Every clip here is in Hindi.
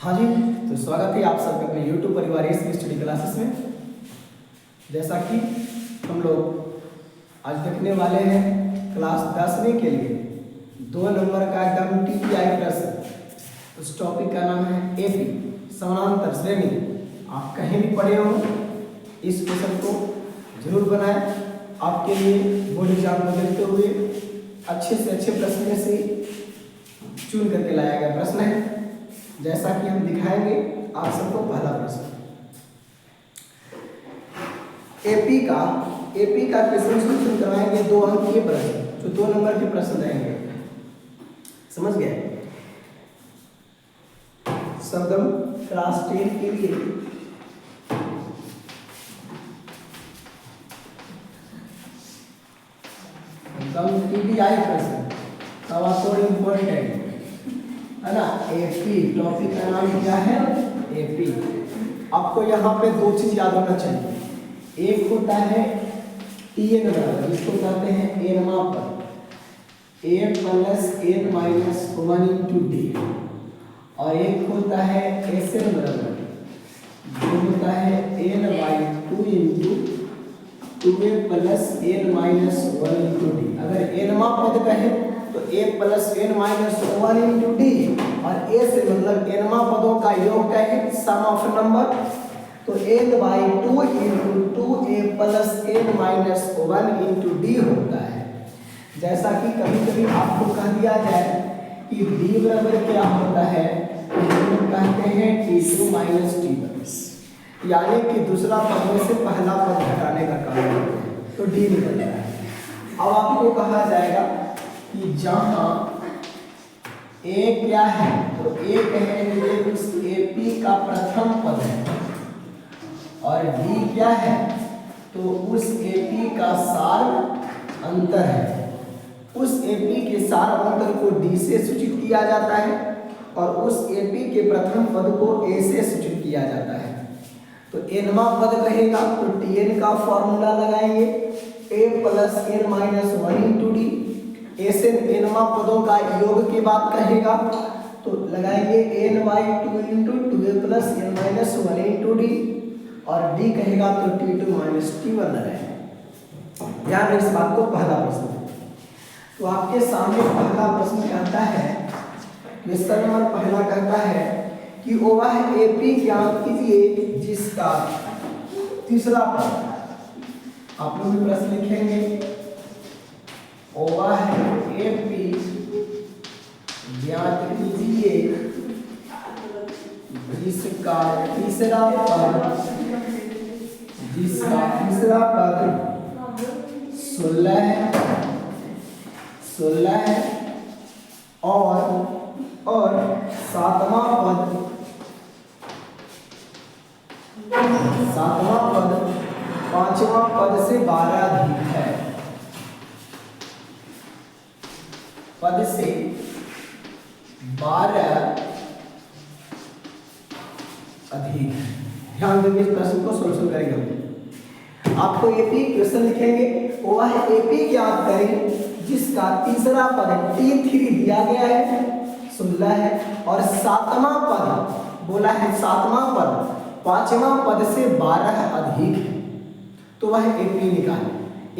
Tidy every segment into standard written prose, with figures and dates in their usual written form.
हाँ जी, तो स्वागत है आप सबके अपने YouTube परिवार की स्टडी क्लासेस में। जैसा कि हम लोग आज देखने वाले हैं क्लास 10वीं के लिए 2 नंबर का एकदम TTI प्रश्न। उस टॉपिक का नाम है AP समानांतर श्रेणी। आप कहीं भी पढ़े हो इस क्वेश्चन को जरूर बनाएं। आपके लिए बोर्ड एग्जाम को देखते हुए अच्छे से अच्छे प्रश्न में से चुन करके लाया गया प्रश्न है। जैसा कि हम दिखाएंगे आप सबको पहला प्रश्न एपी का क्वेश्चन सोल्यूशन करवाएंगे। 2 अंक के प्रश्न जो 2 नंबर के प्रश्न रहेंगे, समझ गए। शब्दम क्लास 10 के लिए एकदम TTI प्रश्न तब आपको इम्पोर्टेंट है ना। एपी टॉपिक का नाम क्या है? एपी। आपको यहाँ पे 2 चीज याद होना चाहिए। एक होता है TN बराबर, जिसको कहते हैं एन मापक, A plus n minus 1 into D. और एक होता है SN बराबर, जो होता है n by 2 into 2a plus n minus 1 into D. अगर n मा पद कहे तो a plus n minus 1 into D, और a से मतलब n मा पदों का योग का है सम ऑफ नंबर, तो n by 2 into 2a plus n minus 1 into D होता है। जैसा कि कभी कभी आपको कह दिया जाए कि d बराबर क्या होता है, तो कहते हैं t2 माइनस t1, यानी कि दूसरा पद में से पहला पद घटाने का काम करते हैं, तो d निकलता है। अब आपको कहा जाएगा कि जहां a क्या है, तो a कहेंगे उस AP का प्रथम पद है, और d क्या है, तो उस AP का सार अंतर है। उस AP के सार अंतर को d से सूचित किया जाता है, और उस AP के प्रथम पद को a से सूचित किया जाता है। तो nवा पद रहेगा तो Tn का फॉर्मूला लगाएंगे, a plus n minus 1 into D. ऐसे nवा पदों का योग की बात कहेगा तो लगाएंगे n by 2 into 2a plus n minus 1 into D, और d कहेगा तो t2 माइनस t1 लगाएंगे। ध्यान इस बात को। पहला प्रश्न तो आपके सामने पहला प्रश्न कहता है, क्वेश्चन नंबर पहला कहता है कि वह AP ज्ञात कीजिए जिसका तीसरा पद। आप लोग भी प्रश्न लिखेंगे, वह AP ज्ञात कीजिए जिसका तीसरा पद 16 है और सातवां पद 5वां पद से 12 अधिक है। पद से 12 अधिक है। ध्यान देंगे इस प्रश्न को सोल्यूशन करेंगे। आपको एपी क्वेश्चन लिखेंगे, वह एपी ज्ञात करें जिसका तीसरा पद T3 दिया गया है 16 है, और सातवां पद बोला है, सातवां पद 5वां पद से 12 अधिक है। तो वह एपी निकाले।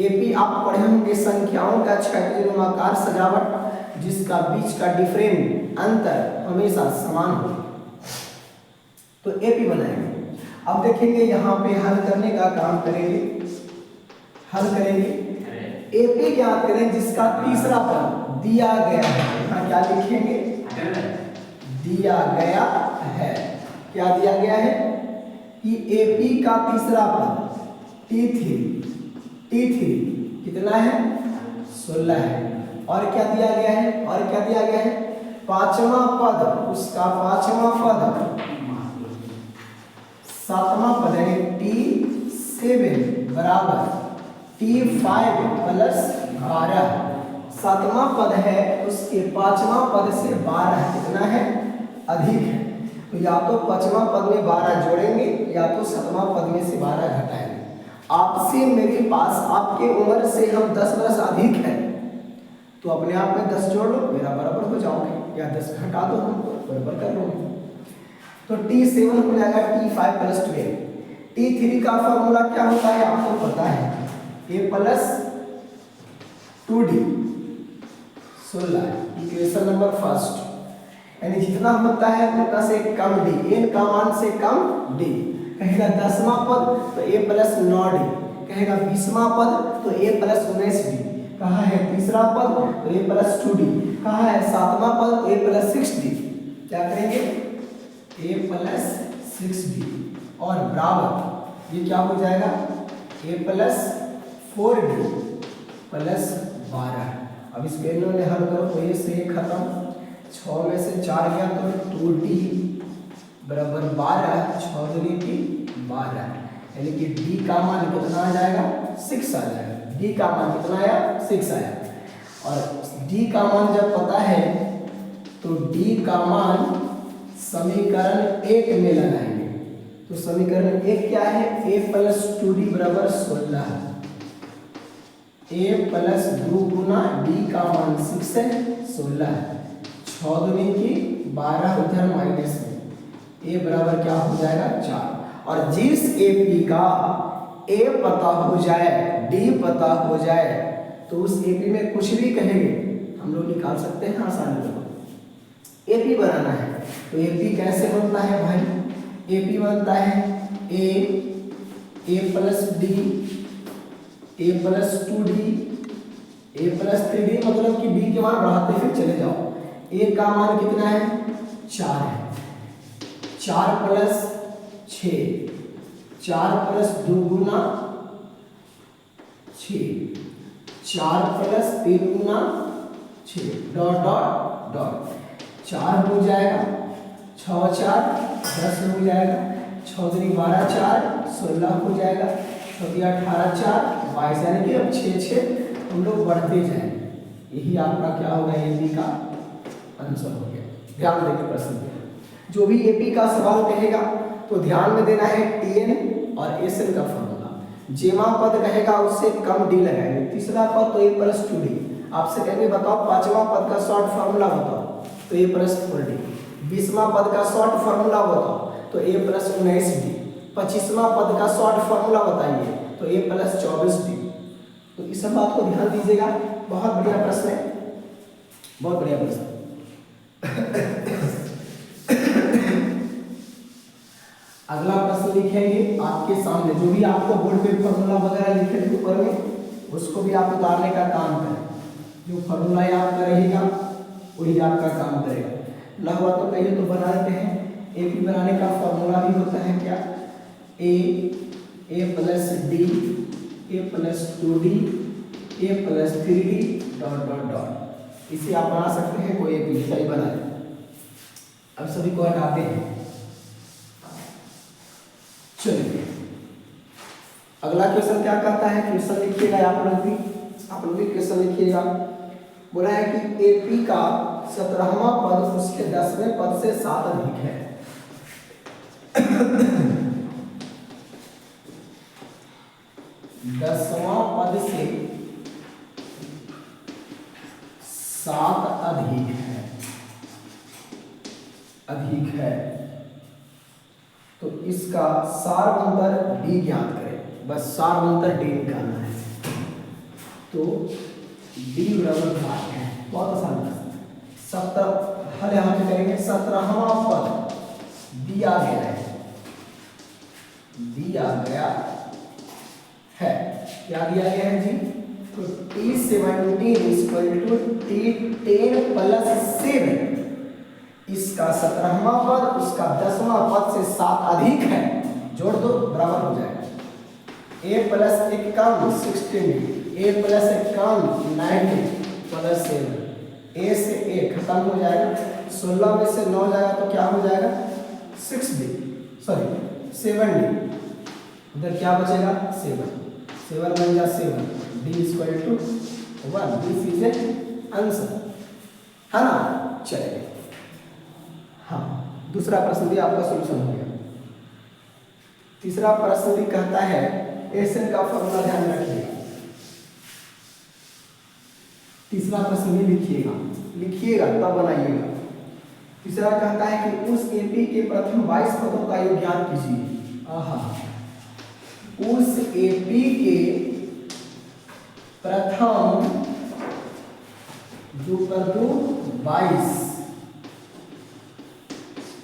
एपी आप पढ़े होंगे संख्याओं का क्षैतिज आकार सजावट जिसका बीच का डिफरेंट अंतर हमेशा समान हो, तो एपी बनाएंगे। अब देखेंगे यहाँ पे हल करने का काम करेंगे। एपी ज्ञात करें जिसका तीसरा पद दिया गया है। यहाँ क्या लिखेंगे? दिया गया है। क्या दिया गया है कि एपी का तीसरा पद T3 कितना है? 16 है। और क्या दिया गया है? 5वां पद, उसका 5वां पद 7वां पद है T7 बराबर T5 प्लस 12। 7वां पद है, उसके 5वां पद से 12 कितना है? अधिक है। तो या तो 5वां पद में 12 जोड़ेंगे या तो 7वां पद में से 12 घटाएंगे। आपसे मेरे पास आपके उम्र से हम 10 वर्ष अधिक है, तो अपने आप में 10 जोड़ लो, मेरा बराबर हो जाओगे, या 10 घटा दो, हम बराबर कर लोगे। तो T7 हो जाएगा T5 प्लस 12। T3 का फॉर्मूला क्या होता है आपको पता है, A plus 2D 16, equation number first. यानी जितना होता है उतना से कम D, n का मान से कम D। कहेगा 10वां पद तो A प्लस 9D, कहेगा 20वां पद तो A प्लस 19D, कहा है तीसरा पद तो A प्लस 2D, कहा है 7वां पद तो A प्लस 6D। क्या करेंगे, A प्लस 6D और बराबर ये क्या हो जाएगा, A प्लस 4D प्लस 12। अब इस वैल्यू में हल करो तो ये से खत्म, 6 में से 4 गया तो 2D बराबर 12, 6 दूनी की 12, यानी कि D का मान कितना आ जाएगा, 6 आ जाएगा। D का मान कितना आया, 6 आया। और D का मान जब पता है तो D का मान समीकरण 1 में लगाएंगे। तो समीकरण 1 क्या है, A प्लस 2D बराबर 16, A प्लस 2 गुना D का मान 6 है 16, 6 दूनी की 12 उधर माइनस में, A बराबर क्या हो जाएगा 4। और जिस AP का A पता हो जाए D पता हो जाए तो उस AP में कुछ भी कहेंगे हम लोग निकाल सकते हैं आसानी से। AP बनाना है तो AP कैसे बनता है भाई, AP बनता है A plus D, A plus 2D, A plus 3D, मतलब कि D के मान बढ़ाते हुए चले जाओ। A का मान कितना है, 4 है, 4 प्लस 6, 4 प्लस 2 गुना 6, 4 प्लस 3 गुना 6, डॉट डॉट डॉट, 4 हो जाएगा, 6 4 10 हो जाएगा, 6 दूनी 12 4 16 हो जाएगा, 6 18 4 22, यानी कि अब 6 6 हम लोग बढ़ते जाएंगे। यही आपका क्या होगा, एपी का आंसर हो गया। ध्यान देकर प्रश्न, जो भी एपी का सवाल कहेगा तो ध्यान में देना है टीएन और एसएन का फॉर्मूला। जेमा पद कहेगा उससे कम डी लगाएंगे, तीसरा पद तो ए प्लस 2d, आपसे कहेंगे बताओ पांचवा पद का शॉर्ट फार्मूला बताओ तो ए प्लस 4d, 20वां पद का शॉर्ट फार्मूला बताओ तो ए प्लस 19d, 25वां पद का शॉर्ट फार्मूला बताइए तो ए प्लस 24d। तो इस सब बात को ध्यान दीजिएगा, बहुत बढ़िया प्रश्न है, बहुत बढ़िया प्रश्न। अगला प्रश्न लिखेंगे आपके सामने, जो भी आपको बोर्ड पे फॉर्मूला वगैरह लिखे थे ऊपर में उसको भी आप उतारने का काम करें, जो फॉर्मूला आपका रहेगा वही आपका काम करेगा। लघु तो कहिए तो बना देते हैं, एपी बनाने का फॉर्मूला भी होता है क्या, A plus D, A plus 2d, A plus 3d dot dot dot. इसे आप बना सकते हैं, कोई एपी सही बनाए। अब सभी को हटाते हैं, चलिए अगला क्वेश्चन क्या कहता है, क्वेश्चन लिखिएगा आप लोग भी क्वेश्चन लिखिएगा। बोला है कि एपी का 17वां पद उसके 10वें पद से 7 अधिक है। 10वां पद से 7 अधिक है तो इसका सारवंतर डी ज्ञात करें, बस सारवंतर डी निकालना है। तो डी बराबर है, बहुत आसान है। 17 हल यहाँ पे करेंगे, 17वां पद दिया गया है, क्या दिया गया है जी, तो T17 T10 प्लस 7, इसका 17वां पद उसका 10वां पद से 7 अधिक है, जोड़ दो बराबर हो जाएगा। a plus 1 come 16, a plus 1 come 19 plus 7, a से a खत्म हो जाएगा, 16 में से 9 जाएगा तो क्या हो जाएगा 6d, सॉरी 7d, उधर क्या बचेगा 7 बन जा 7, d equal to 1, this is a answer, है ना। चलिए हाँ, दूसरा प्रश्न भी आपका सॉल्यूशन हो गया। तीसरा प्रश्न भी कहता है, एसएन का फॉर्मूला ध्यान रखिएगा। तीसरा प्रश्न भी लिखिएगा तब बनाइएगा। तीसरा कहता है कि उस एपी के प्रथम 22 पदों का योग ज्ञात कीजिए। आहा, उस एपी के प्रथम 2 पर 2 22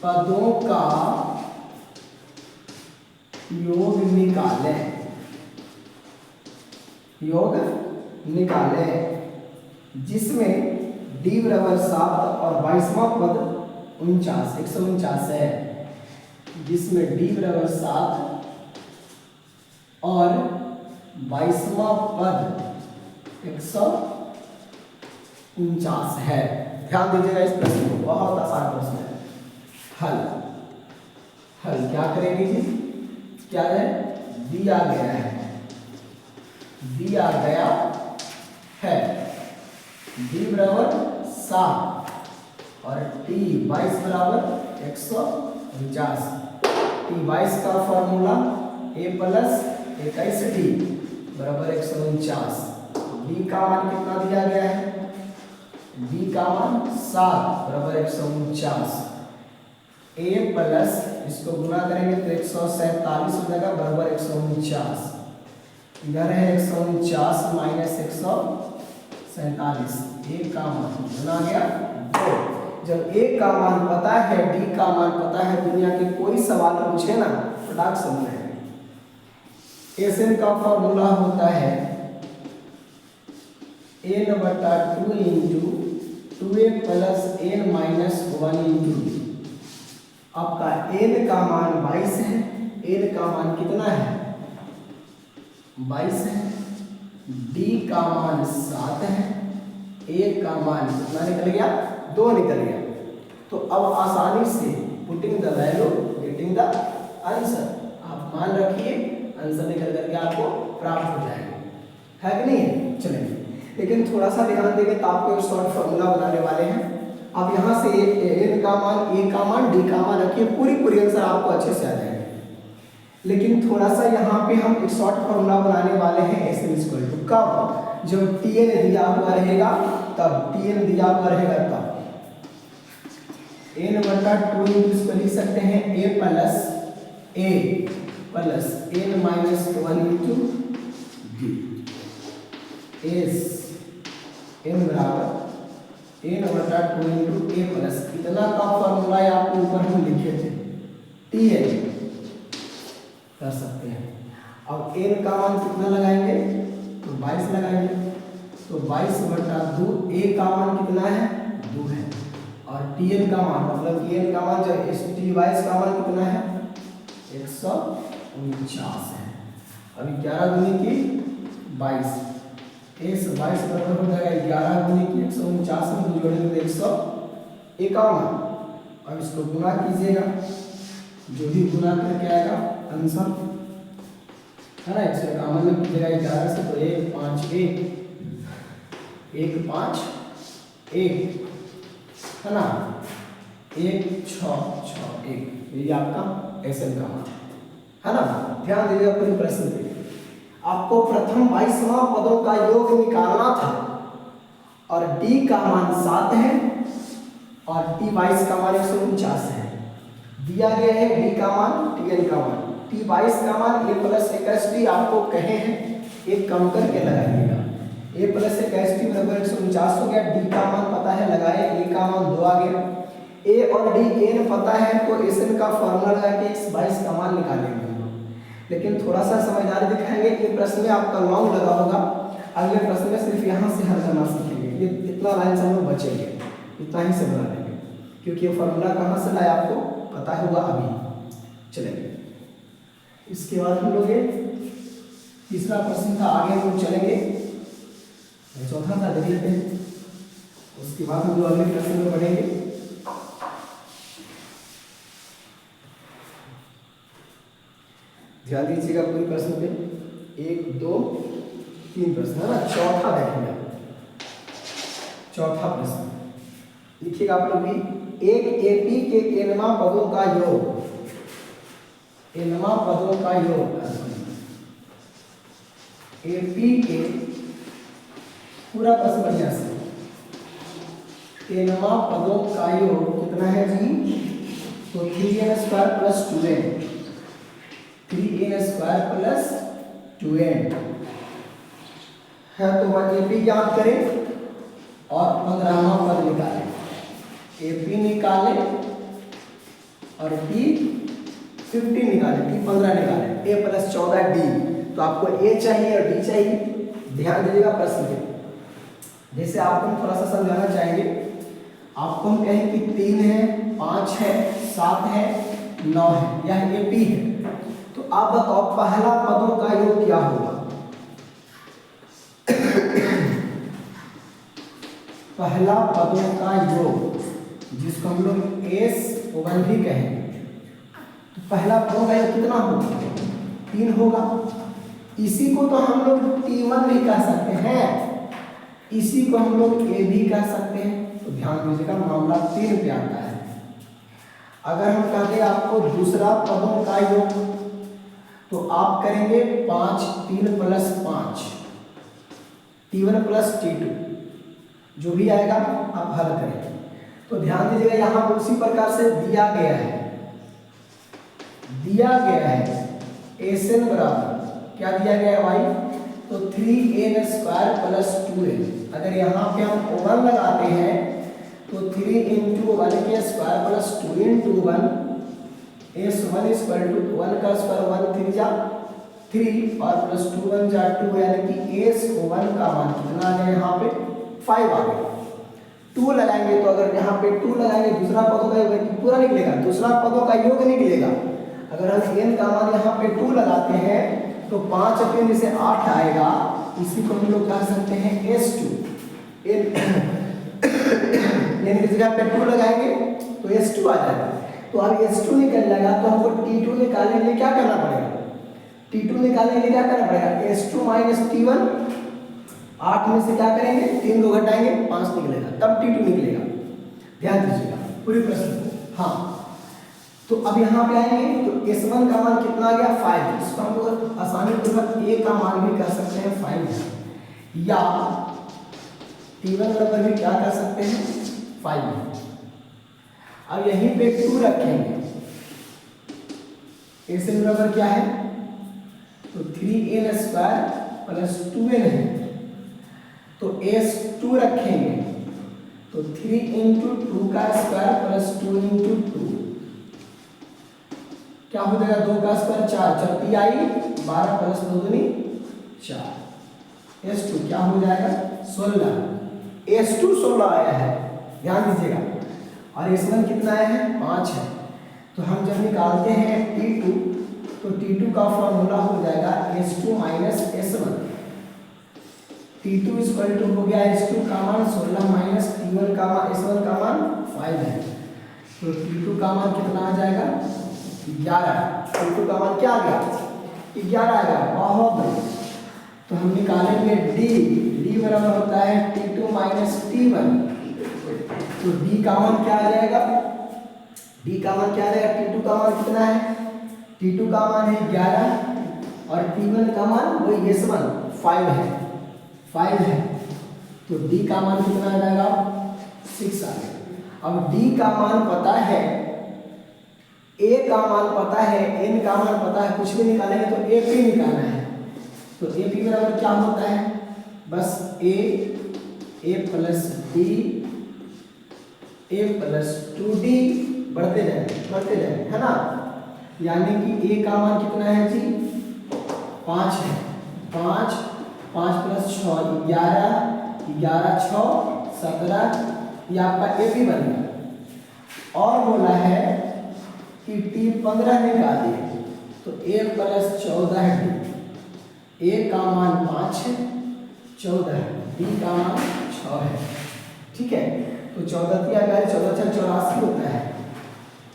पदों का योग निकालें, योग निकालें जिसमें डी बराबर 7 और 22वां पद 149 है, जिसमें डी बराबर 7 और 22वां पद 149 है। ध्यान दीजिएगा इस प्रश्न को, बहुत आसान प्रश्न है। हल हल क्या करेंगे जी, क्या है, दिया गया है, दिया गया है डी बराबर 7 और टी 22 बराबर 149। टी 22 का फॉर्मूला a प्लस 21 डी बराबर 149। डी का मान कितना दिया गया है, डी का मान 7 बराबर 149। a प्लस इसको गुना करेंगे तो 147 हो जाएगा बराबर 149। इधर है 149 माइनस 147, a का मान कितना गया 2। जब a का मान पता है, d का मान पता है, दुनिया के कोई सवाल पूछे ना फटाक समझ है। एसएन का फॉर्मूला होता है n/2 into 2a plus n minus 1 into आपका n का मान 22 है, n का मान कितना है 22 है, d का मान 7 है, a का मान कितना निकल गया 2 निकल गया। तो अब आसानी से putting the value getting the answer, आप मान रखिए आंसर निकल करके आपको प्राप्त हो जाएगा, है कि नहीं। चलेंगे, लेकिन थोड़ा सा ध्यान देंगे तो आपको एक शॉर्ट फॉर्मूला बनाने वाले हैं। अब यहाँ से n का मान, a का मान, d का मान रखिए, पूरी आंसर आपको अच्छे से आ जाएगा। लेकिन थोड़ा सा यहाँ पे हम एक शॉर्ट फॉर्मूला बनाने वाले हैं Sn इक्वल टू कब, जब Tn दिया हुआ रहेगा तब, Tn दिया हुआ रहेगा तब n/2 इसको लिख सकते हैं a plus n minus 1 into d S n बराबर n/2 इंटू a प्लस इतना का फॉर्मूला आपको ऊपर हम लिखे थे Tn कर सकते हैं। अब n का मान कितना लगाएंगे तो 22 लगाएंगे, तो 22/2 a का मान कितना है 2 है, और Tn का मान मतलब Tn का मान जो T22 का मान कितना है 149 है। अभी 11 गुनी की 22, 22 बराबर हो जाएगा 11 गुनी की 149 में जोड़ेंगे 151। अब इसको गुना कीजिएगा, जो भी गुना करके आएगा आंसर है ना 151 में कीजिएगा 11 से, तो 1 5 1 है ना, 1 6 6 1, ये आपका SN का मान है ना। ध्यान दीजिएगा पूरी प्रश्न पे, आपको प्रथम 22वां पदों का योग निकालना था और D का मान 7 है और T22 का मान 149 है। दिया गया है D का मान, Tn का मान, T22 का मान a प्लस 21 आपको कहे हैं, एक कम करके लगाइएगा, a प्लस 21 बराबर 149 हो गया। D का मान पता है लगाए, a का मान 2 आ गया, a और d n पता है तो Sn का फॉर्मूला लगा के 22 का मान निकालेंगे। लेकिन थोड़ा सा समझदारी दिखाएंगे, ये प्रश्न में आपका लॉन्ग लगा होगा, अगले प्रश्न में सिर्फ यहाँ से हल करना सीखेंगे, ये इतना लाइन से हम लोग बचेंगे, इतना ही से बना लेंगे, क्योंकि ये फॉर्मूला कहाँ से लाया आपको पता होगा अभी। चलेंगे, इसके बाद हम लोग तीसरा प्रश्न था, आगे हम लोग चलेंगे, चौथा था देख लेते हैं, उसके बाद हम लोग अगले प्रश्न में बढ़ेंगे। ध्यान दीजिएगा पूरी प्रश्न पे, 1 2 3 प्रश्न है ना। चौथा देखेंगे, चौथा प्रश्न लिखिएगा आप लोग भी, एक एपी के एनवा पदों का योग, एनवा पदों का योग, एपी के पूरा प्रश्न बढ़िया से, एनवा पदों का योग कितना है जी? तो 3n² plus 2n, 3n² plus 2n है। तो वह AP ज्ञात करें और 15वां पद निकालें। AP निकालें और P15 निकालें, P15 निकालें, A प्लस 14 D। तो आपको A चाहिए और D चाहिए। ध्यान दीजिएगा प्रश्न पे, जैसे आपको हम थोड़ा सा समझाना चाहेंगे। आपको हम कहें कि 3 है, 5 है, 7 है, 9 है, यह AP है। तो आप बताओ पहला पदों का योग क्या होगा? पहला पदों का योग जिसको हम लोग S1 भी कहेंगे, तो पहला पदों का योग कितना होगा? 3 होगा। इसी को तो हम लोग T1 भी कह सकते हैं, इसी को हम लोग A भी कह सकते हैं। तो ध्यान दीजिएगा मामला 3 पे आता है। अगर हम कहते हैं आपको दूसरा पदों का योग, तो आप करेंगे 5 3 प्लस 5, T1 प्लस T2, जो भी आएगा आप हल करेंगे। तो ध्यान दीजिएगा यहाँ पर उसी प्रकार से दिया गया है SN बराबर क्या दिया गया है भाई? तो 3n² प्लस 2n। अगर यहाँ पे हम 1 लगाते हैं तो 3 × 1 के स्क्वायर प्लस 2 × 1, S1 = 1 का स्क्वायर 1 3 जा 3 और प्लस 2 1 जा 2, यानी कि S1 का मान कितना आ गया यहाँ पे? 5 आ गया। 2 लगाएंगे तो अगर यहाँ पे 2 लगाएंगे दूसरा पदों का योग पूरा निकलेगा, दूसरा पदों का योग निकलेगा। अगर हम n का मान यहाँ पे 2 लगाते हैं तो 5 अपने से 8 आएगा। इसी को हम लोग कह सकते हैं S2। n की जगह पे 2 लगाएंगे तो S2 आ जाएगा। तो अब S2 निकल जाएगा तो हमको T2 निकालने के लिए क्या करना पड़ेगा? T2 निकालने के लिए क्या करना पड़ेगा? S2 माइनस T1, 8 में से क्या करेंगे? 3 को घटाएंगे, 5 निकलेगा, तब T2 निकलेगा। ध्यान दीजिएगा पूरी प्रश्न को। हाँ, तो अब यहाँ पे आएंगे तो S1 का मान कितना आ गया? 5। इसको हम लोग आसानी पूर्वक A का मान भी कह सकते हैं 5 है, या T1 बराबर भी क्या कर सकते हैं? 5 है। अब यहीं पे 2 रखेंगे, SN बराबर क्या है? तो 3n² प्लस 2n है। तो S2 रखेंगे तो 3 × 2 का स्क्वायर प्लस 2 × 2 क्या हो जाएगा? 2 का स्क्वायर 4, 4 आई 12 प्लस 2 दूनी 4। S2 क्या हो जाएगा? 16। S2 16 आया है, ध्यान दीजिएगा। और S1 कितना आया है? 5 है। तो हम जब निकालते हैं T2 तो T2 का फॉर्मूला हो जाएगा S2 माइनस S1। T2 = हो गया S2 का मान 16 माइनस T1 का मान S1 का मान 5 है। तो T2 का मान कितना आ जाएगा? 11। T2 का मान क्या आ गया? 11 आ गया। बहुत बढ़िया। तो हम निकालेंगे D बराबर होता है T2 माइनस T1। तो D का मान क्या आ जाएगा? D का मान क्या आ जाएगा? T2 का मान कितना है? T2 का मान है 11 और T1 का मान वही S1 5 है, 5 है। तो D का मान कितना आ जाएगा? 6 आ गया। अब D का मान पता है, A का मान पता है, N का मान पता है, कुछ भी निकालेंगे तो AP निकालना है। तो AP बराबर क्या होता है? बस A plus D, A plus 2D, बढ़ते जाए, है ना। यानी कि A का मान कितना है जी? 5 है। 5 प्लस 6 11, 11 6 17, ये आपका AP बन गया। और बोला है कि T15 निकालिए तो A प्लस 14D। A का मान 5 है, 14 है, D का मान 6 है। ठीक है, तो 14 14 84 होता है।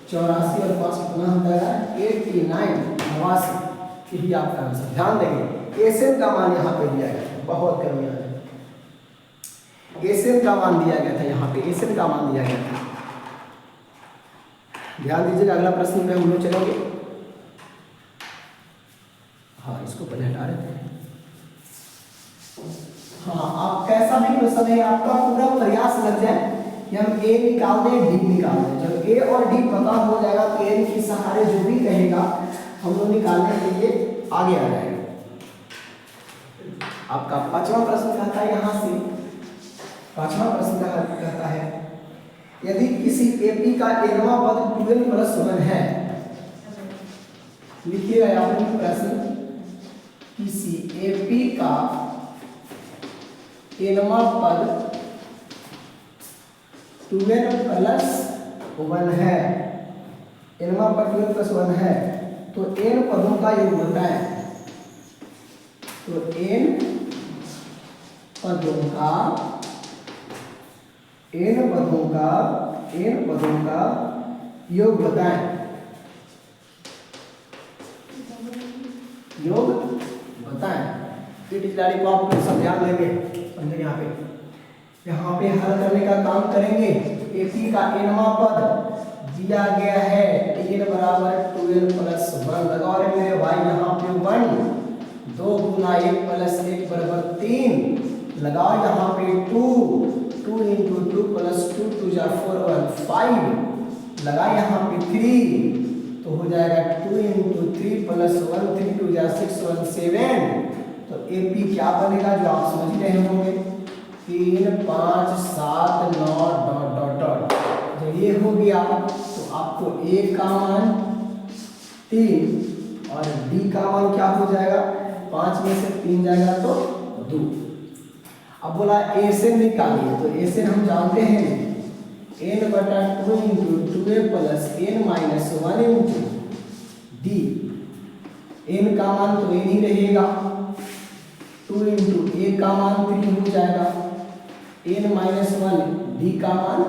84 और 5 कितना होता है? 89, 89। यही आपका आंसर। ध्यान देंगे SN का मान यहाँ पे दिया गया है, बहुत कमी आ है। SN का मान दिया गया था, यहाँ पे SN का मान दिया गया था। ध्यान दीजिएगा, अगला प्रश्न में हम लोग चलेंगे। हाँ, इसको पहले हटा देते हैं। हाँ, आप कैसा भी प्रश्न है, आपका पूरा प्रयास लग जाए कि हम ए निकाल दें डी निकाल दें। जब ए और डी पता हो जाएगा तो एन के सहारे जो भी कहेगा हम लोग निकालने के लिए आगे आ जाएंगे। आपका पांचवा प्रश्न कहता है यहाँ से, पांचवा प्रश्न कहता है यदि किसी एपी का एनवां पद 2n+1 है, लिखिएगा यहाँ पर प्रश्न, किसी एपी का एनवां पद 2n+1 है, एनवां पद 2n+1 है, तो n पदों का योग बताएं। तो n पदों का योग बताएं। योग बताएं। टिचलारी को आप सब ध्यान देंगे, समझे यहाँ पे हल करने का काम करेंगे। एपी का एनवां पद दिया गया है n बराबर 2n+1 लगाओ रे मेरे भाई, यहाँ पे 1 2 गुना 1 + 1 बराबर 3 लगाओ, यहाँ पे 2 2 × 2 + 2 2 जा 4 1 5 लगा, यहाँ पे 3 तो हो जाएगा 2 × 3 + 1 3 2 जा 6 1 7। तो एपी क्या बनेगा जो आप समझ रहे होंगे, 3 5 7 9 ... जब ये हो गया तो आपको ए का मान 3 और डी का मान क्या हो जाएगा, 5 में से 3 जाएगा तो 2। अब बोला ए से निकालिए, तो ए से हम जानते हैं n/2 × 2a + n - 1 × d। n का मान तो n ही रहेगा, 2 × a का मान 3 हो जाएगा, n - 1 d का मान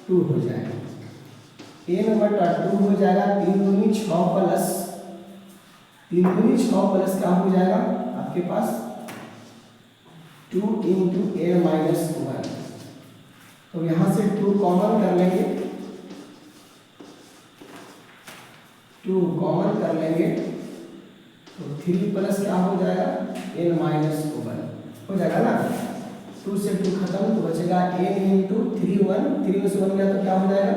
2 हो जाएगा, n/2 हो जाएगा 3 दूनी 6 प्लस क्या हो जाएगा आपके पास 2 × n - 1। तो यहाँ से 2 कॉमन कर लेंगे, 2 कॉमन कर लेंगे तो 3 प्लस क्या हो जाएगा n - 1 हो जाएगा ना। 2 से 2 खत्म तो बचेगा n × 3 1, 3 में से 1 गया तो क्या हो जाएगा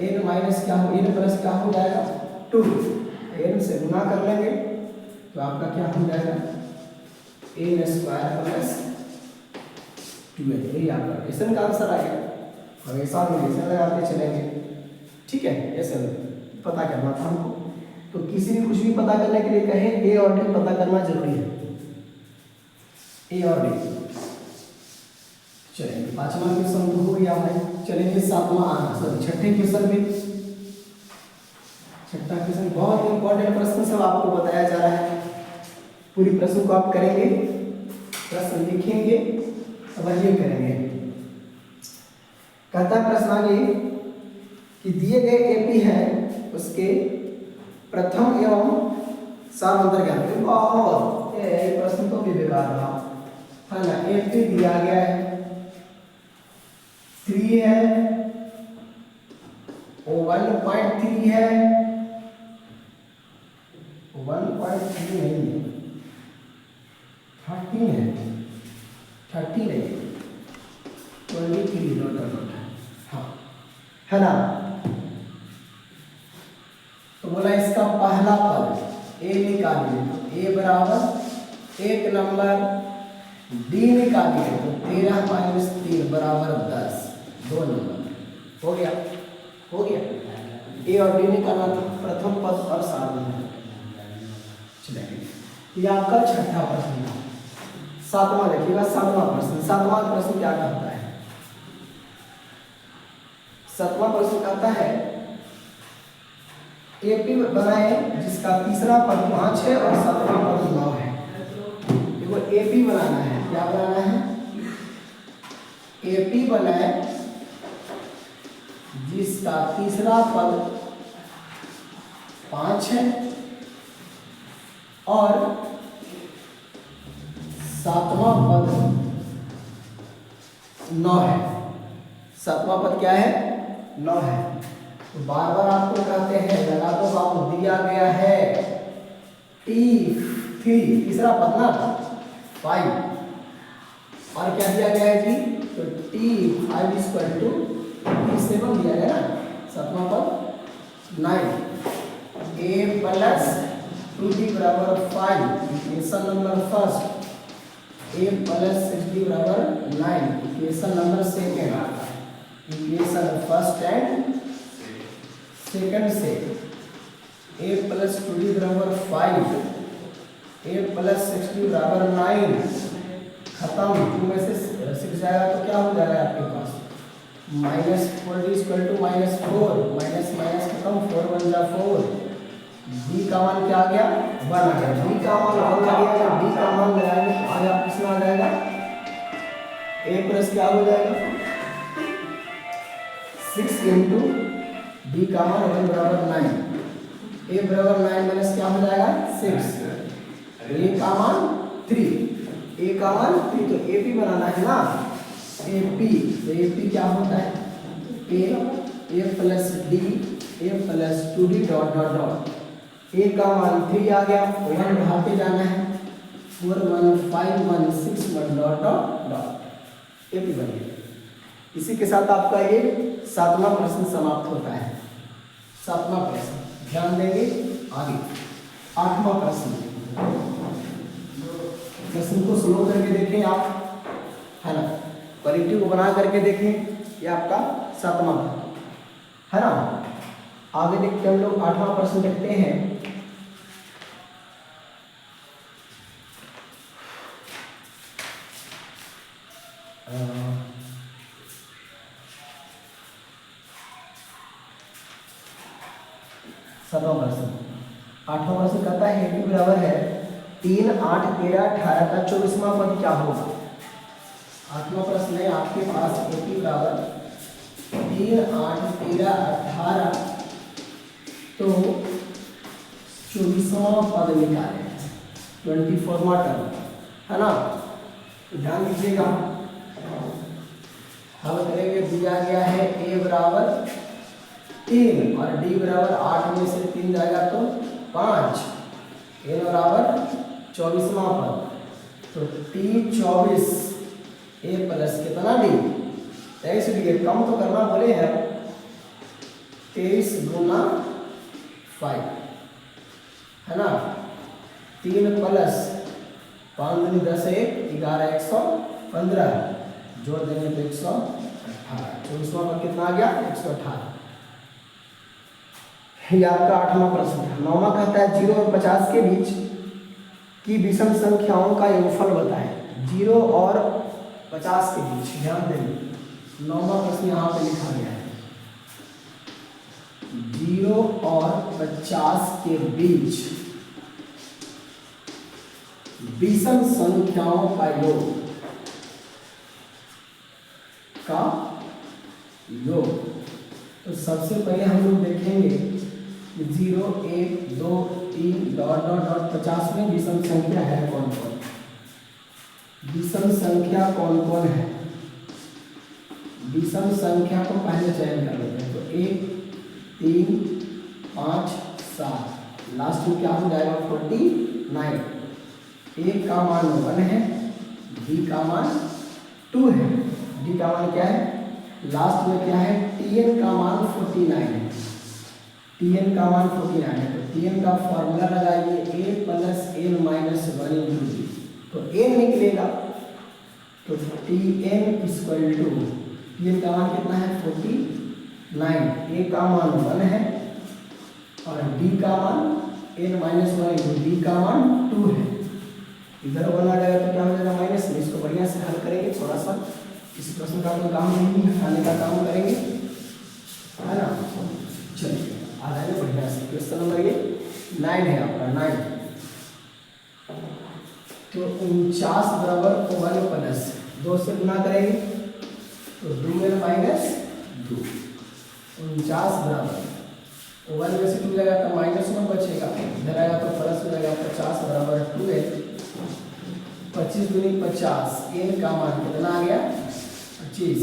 n माइनस क्या हो, n प्लस क्या हो जाएगा 2, n से गुना कर लेंगे तो आपका क्या हो जाएगा n² + 2n। यही आपका क्वेश्चन का आंसर आ गया। हमेशा रिलेशन लगाते चलेंगे, ठीक है। ऐसे पता करना था हमको, तो किसी भी कुछ भी पता करने के लिए कहे ए और डी पता करना जरूरी है, ए और डी। चलिए पांचवा क्वेश्चन तो हो गया भाई, चलेंगे छठे क्वेश्चन में। छठा क्वेश्चन बहुत इंपॉर्टेंट प्रश्न सब आपको बताया जा रहा है, पूरी प्रश्न को आप करेंगे, प्रश्न लिखेंगे और ये करेंगे। कहता प्रश्न आगे कि दिए गए एपी है उसके प्रथम एवं सामांतर ज्ञान। बहुत ये प्रश्न तो भी बेकार रहा है ना। एपी दिया गया है 3 है, 1.3 है, 1.3 नहीं है, 13 है, 30 नहीं, 23 हाँ है ना। तो बोला इसका पहला पद ए निकालिए, तो ए बराबर 1 नंबर, डी निकालिए तो 13 - 3 बराबर 10, 2 नंबर हो गया, हो गया। ए और डी निकालना था, प्रथम पद और साधारण। चलिए ये आपका छठा प्रश्न था। सातवां देखिएगा, सातवां प्रश्न क्या कहता है। सातवां प्रश्न कहता है एपी बनाए जिसका तीसरा पद 5 है और सातवां पद 9 है। देखो एपी बनाना है, क्या बनाना है, एपी बनाए जिसका तीसरा पद 5 है और सातवां पद 9 है। सातवां पद क्या है 9 है। तो बार बार आपको कहते हैं लगा दो बाबू, दिया गया है T3 तीसरा पद ना 5 और क्या दिया गया है जी, तो T5 इक्वल टू T7 दिया गया ना, सातवां पद 9 a प्लस 2d बराबर 5 equation number first, a plus 6d बराबर 9 equation number second, equation first and second से a प्लस 2d बराबर 5 a प्लस 6d बराबर 9 खत्म, 2 में से 6 जाएगा तो क्या हो जाएगा आपके पास minus 4d equal to minus 4, minus minus खत्म, 4 1 जा 4, d का मान क्या आ गया 1 आ गया, d का मान 1 आ गया, d का मान लगाएंगे तो आगे आप कितना आ जाएगा a प्लस क्या हो जाएगा 6 इंटू d का मान 1 बराबर 9, a बराबर 9 माइनस क्या हो जाएगा 6, a का मान 3, a का मान 3 तो AP बनाना है ना, AP तो AP क्या होता है a plus d a plus 2d dot dot dot, a का मान 3 आ गया, 1 बढ़ाते जाना है 4 1 5 1 6 1 डॉट डॉट डॉट AP बन गया। इसी के साथ आपका ये 7वां प्रश्न समाप्त होता है। 7वां प्रश्न ध्यान देंगे आगे। 8वां प्रश्न, प्रश्न को स्लो करके देखें आप, है ना, क्वालिटी को बना करके देखें, ये आपका 7वां है ना। आगे देखते हम लोग 8वां प्रश्न देखते हैं। सातवां प्रश्न, 8वां प्रश्न कहता है AP बराबर है 3 8 13 18 का 24वां पद क्या होगा। 8वां प्रश्न है आपके पास AP बराबर 3 8 13 18 तो 24वां पद निकाले, 24वां टर्म है ना। ध्यान दीजिएगा, हल करेंगे, दिया गया है a बराबर 3 और d बराबर 8 में से 3 जाएगा तो 5, n बराबर 24वां पद तो T24 a प्लस कितना d 23 डिग्री, कम तो करना बोले हैं 23 गुना 5 है ना, 3 प्लस 5 दूनी 10 1 11 115 जोड़ देंगे तो 118, 24वां पद कितना आ गया 118। ये आपका 8वां प्रश्न है। 9वां कहता है 0 और 50 के बीच की विषम संख्याओं का योगफल बताएं। 0 और 50 के बीच, ध्यान देंगे 9वां प्रश्न यहाँ पे लिखा गया है 0 और 50 के बीच विषम संख्याओं का योग तो सबसे पहले हम लोग देखेंगे 0 1 2 3 डॉट डॉट डॉट 50 में विषम संख्या है कौन कौन, विषम संख्या कौन कौन है, विषम संख्या को पहले चयन कर लेते हैं। तो 1 3 5 7 लास्ट में क्या हो जाएगा 49, a का मान 1 है, b का मान 2 है, d का मान क्या है, लास्ट में क्या है tn का मान 49 है, tn का मान 49 है। तो tn का फॉर्मूला लगाइए a plus n minus 1 into d, तो n निकलेगा तो tn इक्वल टू tn का मान कितना है 49, a का मान 1 है और d का मान n माइनस 1 इंटू d का मान 2 है। इधर 1 आ जाएगा तो क्या हो जाएगा माइनस में, इसको बढ़िया से हल करेंगे, थोड़ा सा इस प्रश्न का कोई काम नहीं है, हटाने का काम करेंगे है ना। चलिए आ जाएगा बढ़िया से, क्वेश्चन नंबर ये 9 है आपका 9। तो 49 बराबर 1 प्लस 2 से गुना करेंगे तो 2n माइनस 2, 49 बराबर 1 में से 2 जाएगा तो माइनस 1 बचेगा, इधर आएगा तो प्लस हो जाएगा 50 बराबर 2n, 25 दूनी 50, n का मान कितना आ गया 25,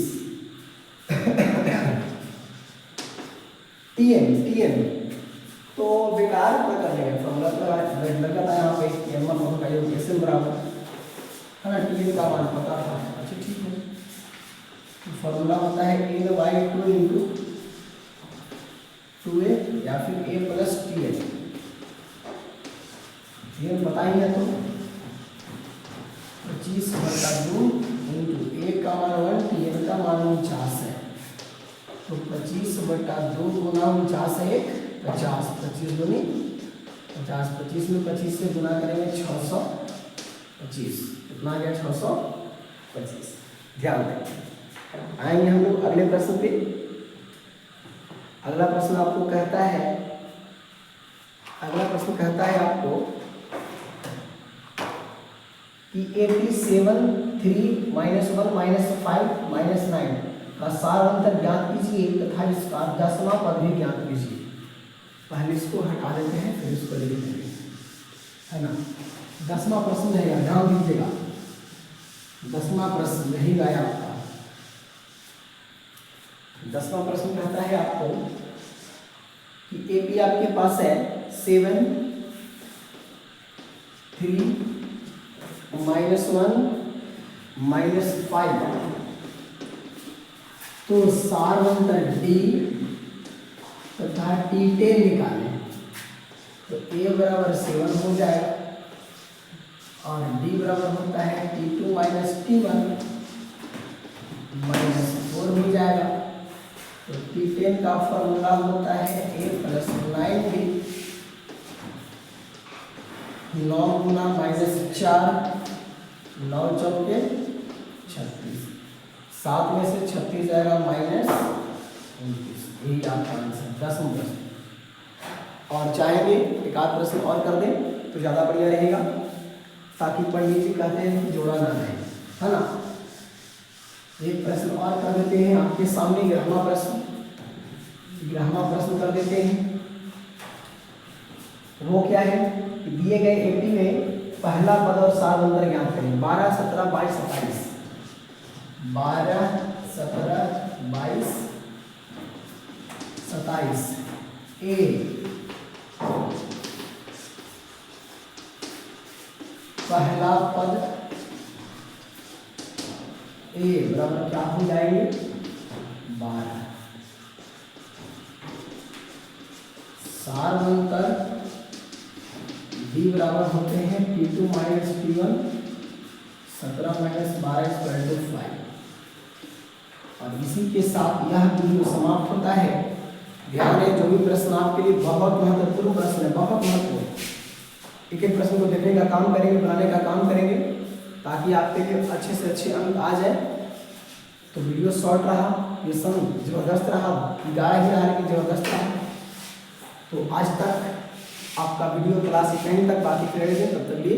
tn तो बेकार ना करने फॉर्मूला लगा था यहाँ पे m का योग Sn बराबर है ना, tn का मान पता था अच्छा ठीक है, तो फॉर्मूला होता है n/2 इंटू 2a या फिर a प्लस टी एच, ये बताइए तो 25/2 इंटू a का मान 1, टी एन का मान 49 है, तो 25/2 गुना 49 है 50, 25 दूनी 50, 25 में 25 से गुना करेंगे 625, कितना आ गया 625। ध्यान दें, आएंगे हम लोग अगले प्रश्न पे। अगला प्रश्न आपको कहता है, आपको कि 87 3 -1 -5 -9 का सार अंतर ज्ञात कीजिए तथा इसका दसवां पद भी ज्ञात कीजिए। पहले इसको हटा देते हैं फिर इसको लिख देंगे, है ना। 10वां प्रश्न रहेगा, ध्यान दीजिएगा, 10वां प्रश्न रहेगा आपका। 10वां प्रश्न कहता है आपको कि AP आपके पास है 7 3 -1 -5, तो सार अंतर D तथा T10 निकालें, तो A बराबर 7 हो जाएगा और D बराबर होता है T2 माइनस T1 -4 हो जाएगा, तो T10 का फॉर्मूला होता है A प्लस 9B, 9 गुना -4, 9 चौके 36, 7 में से 36 जाएगा -29, यही आपका आंसर 10वां प्रश्न। और चाहेंगे एक आध प्रश्न और कर दें तो ज़्यादा बढ़िया रहेगा, ताकि पंडित जी कहते हैं कि जोड़ा ना रहे, है ना। एक प्रश्न और कर देते हैं आपके सामने, 11वां प्रश्न कर देते हैं। वो क्या है कि दिए गए AP में पहला पद और सार अंतर ज्ञात करें। 12 17 22 27, 12 17 22 27 A पहला पद A बराबर क्या हो जाएंगे 12, सार अंतर D बराबर होते हैं T2 माइनस T1, 17 माइनस 12 = 5। और इसी के साथ यह वीडियो समाप्त होता है। ध्यान दें, जो भी प्रश्न आपके लिए बहुत महत्वपूर्ण प्रश्न है, बहुत महत्वपूर्ण, एक एक प्रश्न को देखने का काम करेंगे, बनाने का काम करेंगे, ताकि आपके लिए अच्छे से अच्छे अंक आ जाए। तो वीडियो शॉर्ट रहा, लेसन जबरदस्त रहा, गाया ही रहा लेकिन जबरदस्त रहा। तो आज तक आपका वीडियो क्लास 10 तक बाकी रहेंगे, तब तक लिए